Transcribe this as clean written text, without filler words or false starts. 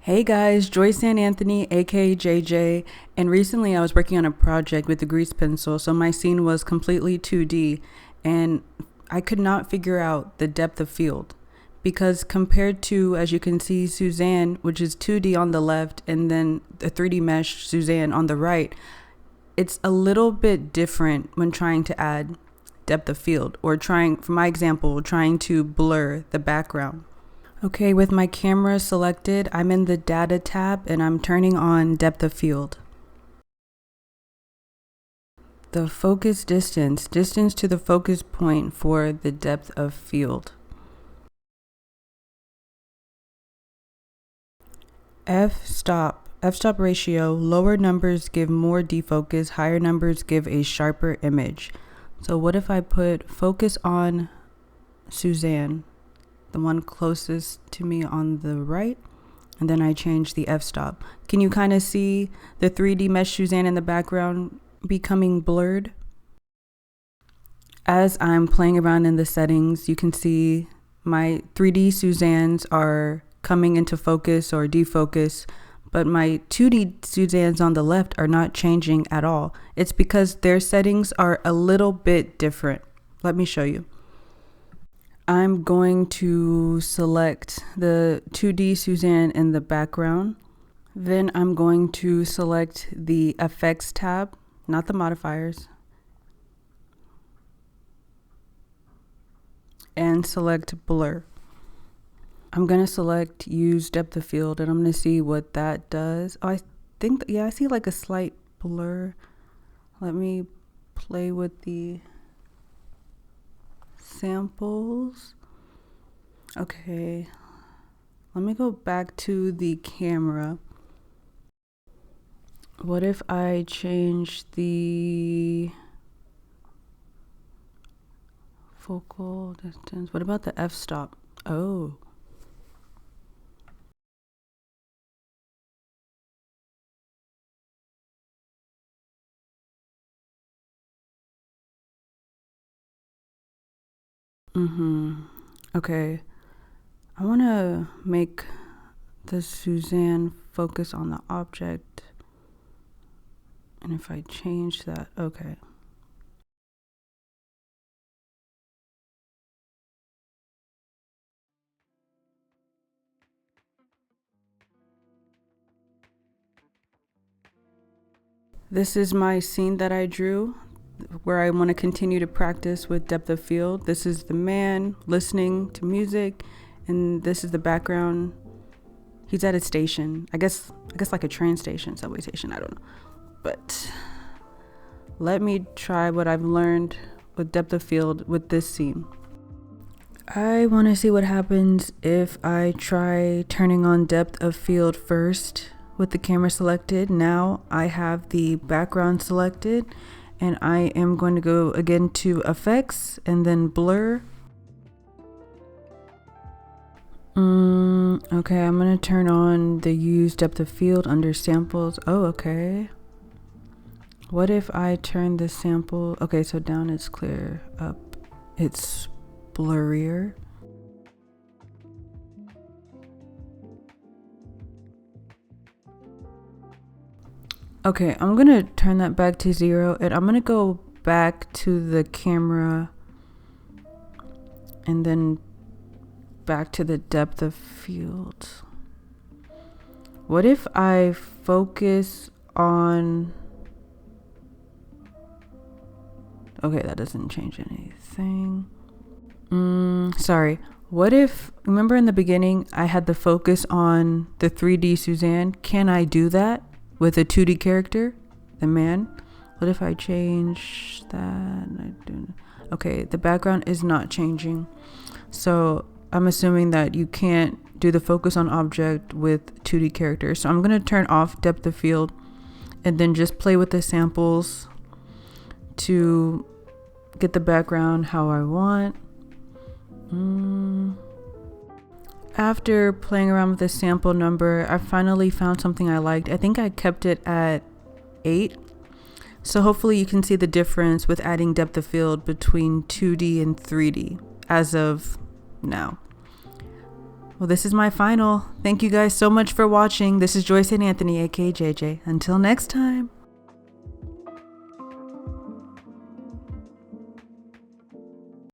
Hey guys, Joyce-Anne Anthony, aka JJ, and recently I was working on a project with the grease pencil, so my scene was completely 2D, and I could not figure out the depth of field. Because compared to, as you can see, Suzanne, which is 2D on the left, and then the 3D mesh Suzanne on the right, it's a little bit different when trying to add depth of field, or trying, for my example, trying to blur the background. Okay, with my camera selected, I'm in the data tab and I'm turning on depth of field. The focus distance to the focus point for the depth of field. F-stop ratio, lower numbers give more defocus, higher numbers give a sharper image. So what if I put focus on Suzanne, the one closest to me on the right, and then I change the f-stop. Can you kind of see the 3D mesh Suzanne in the background becoming blurred? As I'm playing around in the settings, you can see my 3D Suzannes are coming into focus or defocus, but my 2D Suzannes on the left are not changing at all. It's because their settings are a little bit different. Let me show you. I'm going to select the 2D Suzanne in the background. Then I'm going to select the effects tab, not the modifiers, and select blur. I'm going to select use depth of field and I'm going to see what that does. Oh, I think, I see like a slight blur. Let me play with the samples. Okay, let me go back to the camera. What if I change the focal distance? What about the f-stop? Oh. Okay. I want to make the Suzanne focus on the object. And if I change that, okay. This is my scene that I drew where I want to continue to practice with depth of field. This is the man listening to music, and this is the background. He's at a station. I guess like a train station, subway station, I don't know. But let me try what I've learned with depth of field with this scene. I want to see what happens if I try turning on depth of field first with the camera selected. Now I have the background selected and I am going to go again to effects and then blur. Okay, I'm going to turn on the use depth of field under samples. Oh, okay. What if I turn the sample? Okay, so down it's clear, up it's blurrier. Okay, I'm gonna turn that back to 0 and I'm gonna go back to the camera and then back to the depth of field. What if I focus on... Okay, that doesn't change anything. Sorry. What if, remember in the beginning, I had the focus on the 3D Suzanne? Can I do that with a 2D character, the man? What if I change that? Okay, the background is not changing. So I'm assuming that you can't do the focus on object with 2D characters. So I'm going to turn off depth of field and then just play with the samples to get the background how I want. After playing around with the sample number, I finally found something I liked. I think I kept it at 8. So hopefully you can see the difference with adding depth of field between 2D and 3D as of now. Well, this is my final. Thank you guys so much for watching. This is Joyce and Anthony, aka JJ. Until next time.